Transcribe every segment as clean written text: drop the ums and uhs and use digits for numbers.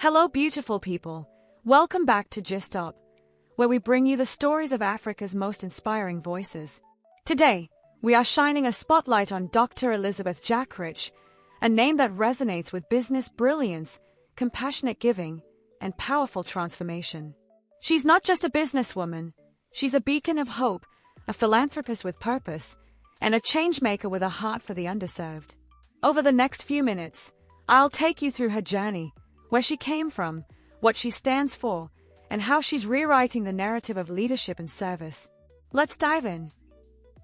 Hello beautiful people, welcome back to Gist Up, where we bring you the stories of Africa's most inspiring voices. Today, we are shining a spotlight on Dr. Elizabeth Jackridge, a name that resonates with business brilliance, compassionate giving, and powerful transformation. She's not just a businesswoman, she's a beacon of hope, a philanthropist with purpose, and a changemaker with a heart for the underserved. Over the next few minutes, I'll take you through her journey, where she came from, what she stands for, and how she's rewriting the narrative of leadership and service. Let's dive in.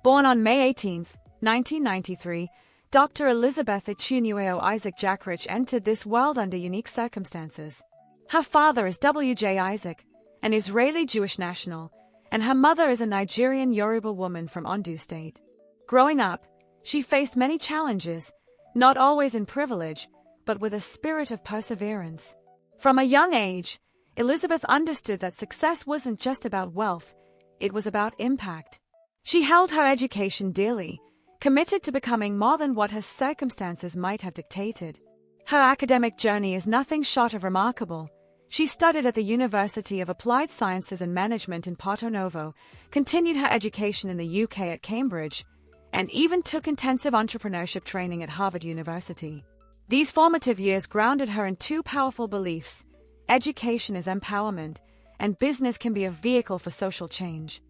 Born on May 18, 1993, Dr. Elizabeth Echinueo Isaac Jackridge entered this world under unique circumstances. Her father is W.J. Isaac, an Israeli Jewish national, and her mother is a Nigerian Yoruba woman from Ondo State. Growing up, she faced many challenges, not always in privilege, but with a spirit of perseverance. From a young age, Elizabeth understood that success wasn't just about wealth, it was about impact. She held her education dearly, committed to becoming more than what her circumstances might have dictated. Her academic journey is nothing short of remarkable. She studied at the University of Applied Sciences and Management in Port-Novo, continued her education in the UK at Cambridge, and even took intensive entrepreneurship training at Harvard University. These formative years grounded her in two powerful beliefs: education is empowerment, and business can be a vehicle for social change.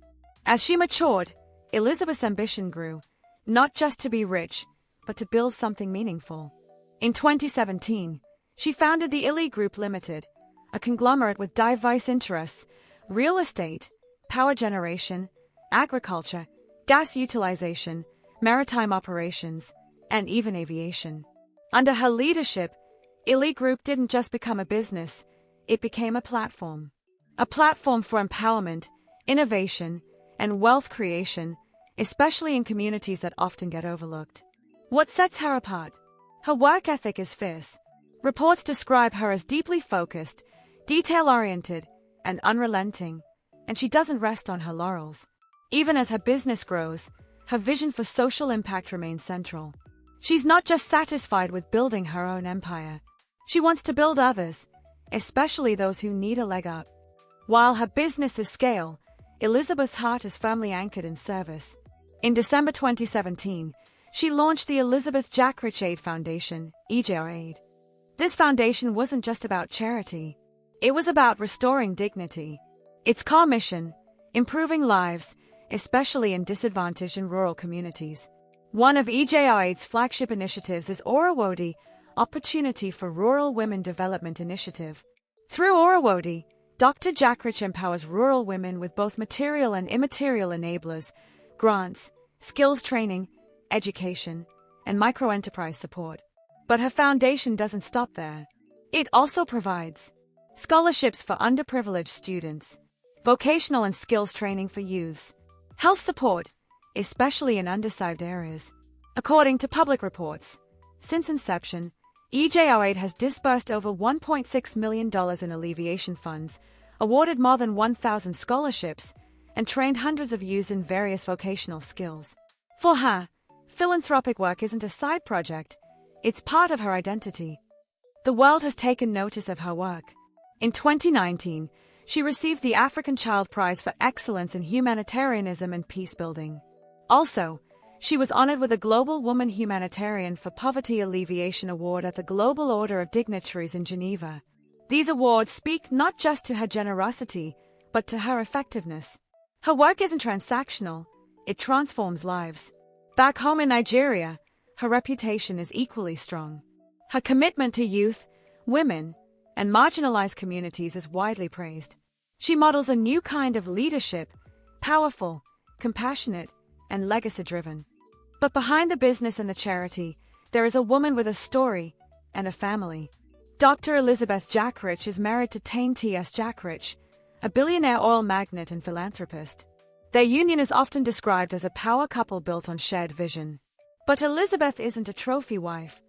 As she matured, Elizabeth's ambition grew, not just to be rich, but to build something meaningful. In 2017, she founded the Elin Group Limited, a conglomerate with diverse interests: real estate, power generation, agriculture, gas utilization, maritime operations, and even aviation. Under her leadership, Elin Group didn't just become a business, it became a platform. A platform for empowerment, innovation, and wealth creation, especially in communities that often get overlooked. What sets her apart? Her work ethic is fierce. Reports describe her as deeply focused, detail-oriented, and unrelenting, and she doesn't rest on her laurels. Even as her business grows, her vision for social impact remains central. She's not just satisfied with building her own empire. She wants to build others, especially those who need a leg up. While her business is scale, Elizabeth's heart is firmly anchored in service. In December 2017, she launched the Elizabeth Jackridge Aid Foundation, EJR-Aid. This foundation wasn't just about charity. It was about restoring dignity. Its core mission: improving lives, especially in disadvantaged and rural communities. One of EJR-Aid's flagship initiatives is ORUWODI, Opportunity for Rural Women Development Initiative. Through ORUWODI, Dr. Jackridge empowers rural women with both material and immaterial enablers, grants, skills training, education, and microenterprise support. But her foundation doesn't stop there. It also provides scholarships for underprivileged students, vocational and skills training for youths, health support, especially in underserved areas. According to public reports, since inception, EJR-Aid has disbursed over $1.6 million in alleviation funds, awarded more than 1,000 scholarships, and trained hundreds of youths in various vocational skills. For her, philanthropic work isn't a side project, it's part of her identity. The world has taken notice of her work. In 2019, she received the African Child Prize for Excellence in Humanitarianism and Peacebuilding. Also, she was honored with a Global Woman Humanitarian for Poverty Alleviation Award at the Global Order of Dignitaries in Geneva. These awards speak not just to her generosity, but to her effectiveness. Her work isn't transactional, it transforms lives. Back home in Nigeria, her reputation is equally strong. Her commitment to youth, women, and marginalized communities is widely praised. She models a new kind of leadership: powerful, compassionate, and legacy-driven. But behind the business and the charity, there is a woman with a story and a family. Dr. Elizabeth Jackridge is married to Tane T.S. Jackridge, a billionaire oil magnate and philanthropist. Their union is often described as a power couple built on shared vision. But Elizabeth isn't a trophy wife.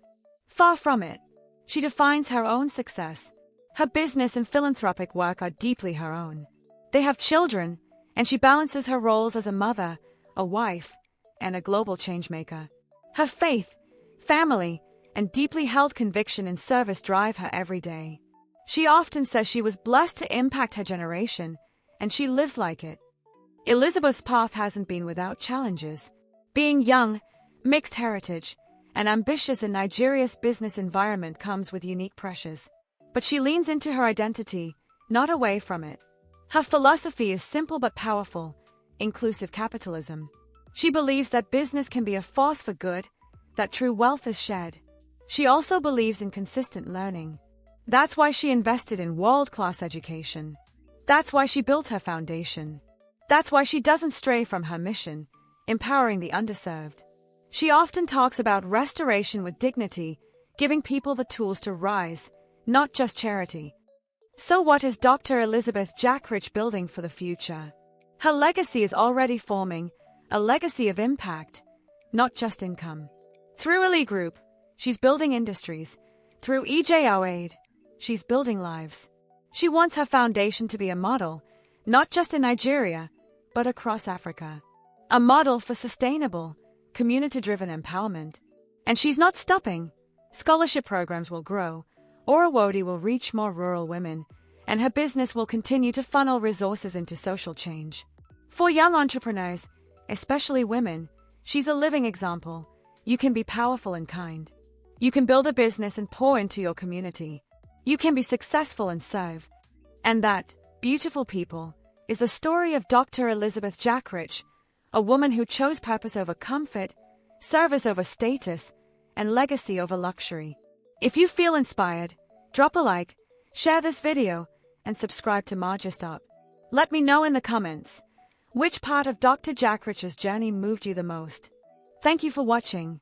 Far from it. She defines her own success. Her business and philanthropic work are deeply her own. They have children, and she balances her roles as a mother, a wife, and a global changemaker. Her faith, family, and deeply held conviction in service drive her every day. She often says she was blessed to impact her generation, and she lives like it. Elizabeth's path hasn't been without challenges. Being young, mixed heritage, and ambitious in Nigeria's business environment comes with unique pressures. But she leans into her identity, not away from it. Her philosophy is simple but powerful: inclusive capitalism. She believes that business can be a force for good, that true wealth is shared. She also believes in consistent learning. That's why she invested in world-class education. That's why she built her foundation. That's why she doesn't stray from her mission, empowering the underserved. She often talks about restoration with dignity, giving people the tools to rise, not just charity. So what is Dr. Elizabeth Jackridge building for the future? Her legacy is already forming, a legacy of impact, not just income. Through Elin Group, she's building industries. Through EJR-Aid, she's building lives. She wants her foundation to be a model, not just in Nigeria, but across Africa. A model for sustainable, community-driven empowerment. And she's not stopping. Scholarship programs will grow, ORUWODI will reach more rural women, and her business will continue to funnel resources into social change. For young entrepreneurs, especially women, she's a living example. You can be powerful and kind. You can build a business and pour into your community. You can be successful and serve. And that, beautiful people, is the story of Dr. Elizabeth Jackridge, a woman who chose purpose over comfort, service over status, and legacy over luxury. If you feel inspired, drop a like, share this video, and subscribe to Majestop. Let me know in the comments which part of Dr. Jackridge's journey moved you the most. Thank you for watching.